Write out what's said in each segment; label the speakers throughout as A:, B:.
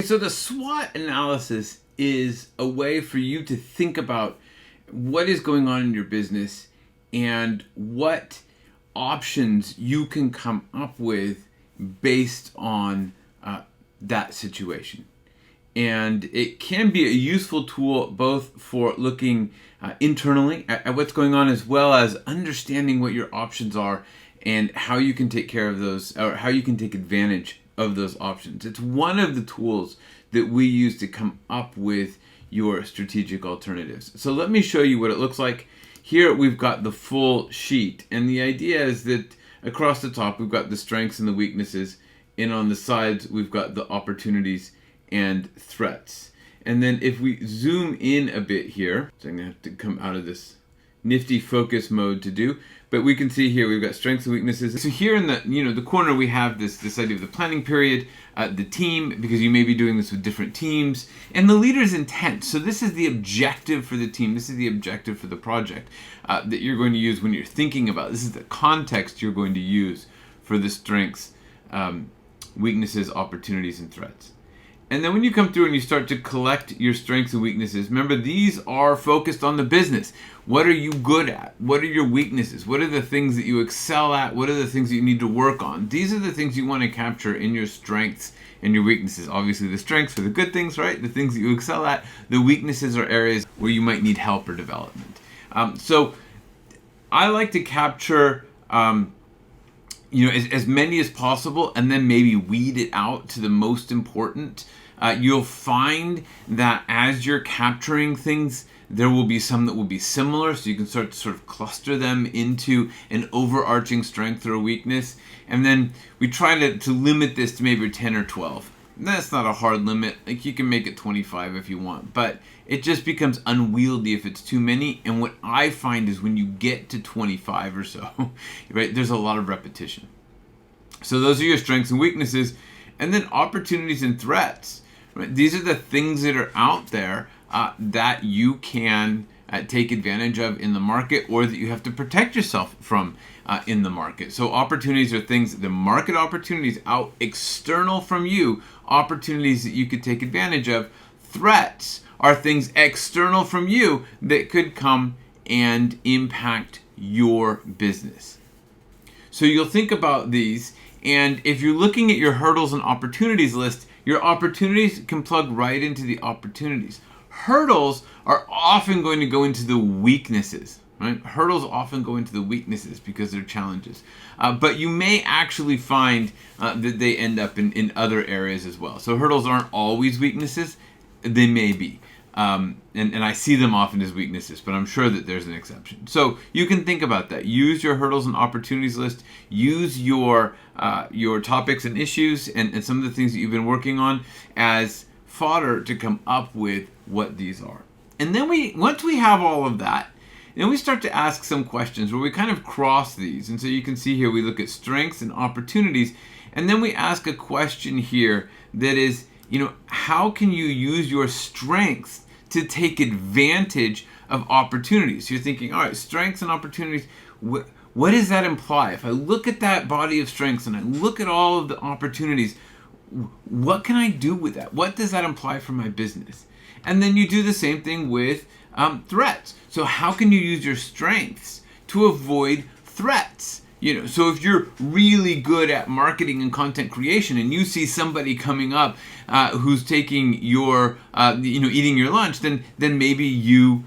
A: so the SWOT analysis is a way for you to think about what is going on in your business and what options you can come up with based on that situation. And it can be a useful tool both for looking internally at what's going on, as well as understanding what your options are and how you can take care of those, or how you can take advantage of those options. It's one of the tools that we use to come up with your strategic alternatives. So let me show you what it looks like. Here we've got the full sheet, and the idea is that across the top we've got the strengths and the weaknesses, and on the sides we've got the opportunities and threats. And then if we zoom in a bit here, so I'm gonna have to come out of this nifty focus mode to do, but we can see here we've got strengths and weaknesses. So here in the the corner we have this idea of the planning period, the team, because you may be doing this with different teams, and the leader's intent. So this is the objective for the team. This is the objective for the project that you're going to use when you're thinking about. This is the context you're going to use for the strengths, weaknesses, opportunities, and threats. And then when you come through and you start to collect your strengths and weaknesses, remember these are focused on the business. What are you good at? What are your weaknesses? What are the things that you excel at? What are the things that you need to work on? These are the things you want to capture in your strengths and your weaknesses. Obviously the strengths are the good things, right? The things that you excel at. The weaknesses are areas where you might need help or development. So I like to capture as many as possible, and then maybe weed it out to the most important. You'll find that as you're capturing things, there will be some that will be similar, so you can start to sort of cluster them into an overarching strength or a weakness. And then we try to limit this to maybe 10 or 12. That's not a hard limit. Like, you can make it 25 if you want, but it just becomes unwieldy if it's too many. And what I find is when you get to 25 or so, right, there's a lot of repetition. So those are your strengths and weaknesses. And then opportunities and threats. Right? These are the things that are out there that you can take advantage of in the market, or that you have to protect yourself from in the market. So opportunities are things, the market opportunities out external from you, opportunities that you could take advantage of. Threats are things external from you that could come and impact your business. So you'll think about these, and if you're looking at your hurdles and opportunities list, your opportunities can plug right into the opportunities. Hurdles are often going to go into the weaknesses, right? Hurdles often go into the weaknesses because they're challenges. But you may actually find that they end up in other areas as well. So hurdles aren't always weaknesses. They may be. And I see them often as weaknesses, but I'm sure that there's an exception. So you can think about that. Use your hurdles and opportunities list. Use your topics and issues and some of the things that you've been working on as fodder to come up with what these are. And then once we have all of that, then we start to ask some questions where we kind of cross these. And so you can see here we look at strengths and opportunities, and then we ask a question here that is, how can you use your strengths to take advantage of opportunities? You're thinking, all right, strengths and opportunities, what does that imply? If I look at that body of strengths and I look at all of the opportunities, what can I do with that? What does that imply for my business? And then you do the same thing with threats. So how can you use your strengths to avoid threats? So if you're really good at marketing and content creation, and you see somebody coming up who's taking your, eating your lunch, then maybe you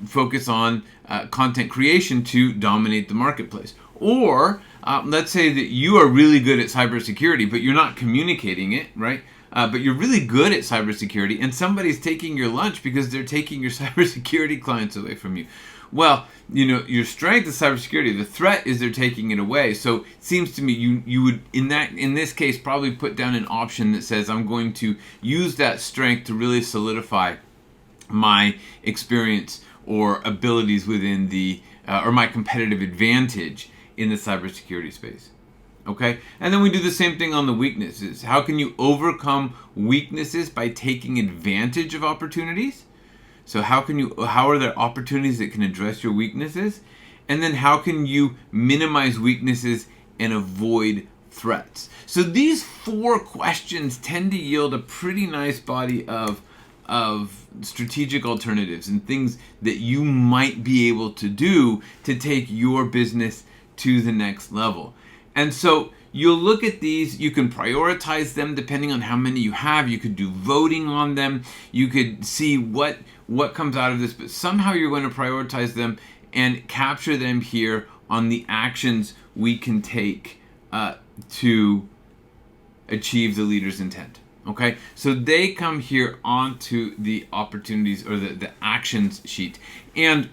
A: focus on content creation to dominate the marketplace. Or let's say that you are really good at cybersecurity, but you're not communicating it, right? But you're really good at cybersecurity, and somebody's taking your lunch because they're taking your cybersecurity clients away from you. Well, your strength is cybersecurity. The threat is they're taking it away. So it seems to me you would in this case probably put down an option that says, I'm going to use that strength to really solidify my experience or abilities within the or my competitive advantage in the cybersecurity space. Okay? And then we do the same thing on the weaknesses. How can you overcome weaknesses by taking advantage of opportunities? So how are there opportunities that can address your weaknesses? And then how can you minimize weaknesses and avoid threats. So these 4 questions tend to yield a pretty nice body of strategic alternatives and things that you might be able to do to take your business to the next level. And so you'll look at these, you can prioritize them depending on how many you have. You could do voting on them. You could see what comes out of this, but somehow you're going to prioritize them and capture them here on the actions we can take to achieve the leader's intent. Okay, so they come here onto the opportunities or the actions sheet. And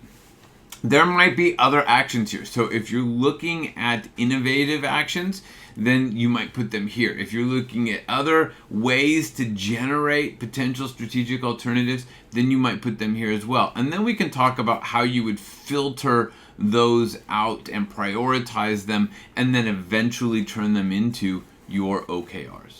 A: there might be other actions here. So if you're looking at innovative actions, then you might put them here. If you're looking at other ways to generate potential strategic alternatives, then you might put them here as well. And then we can talk about how you would filter those out and prioritize them and then eventually turn them into your OKRs.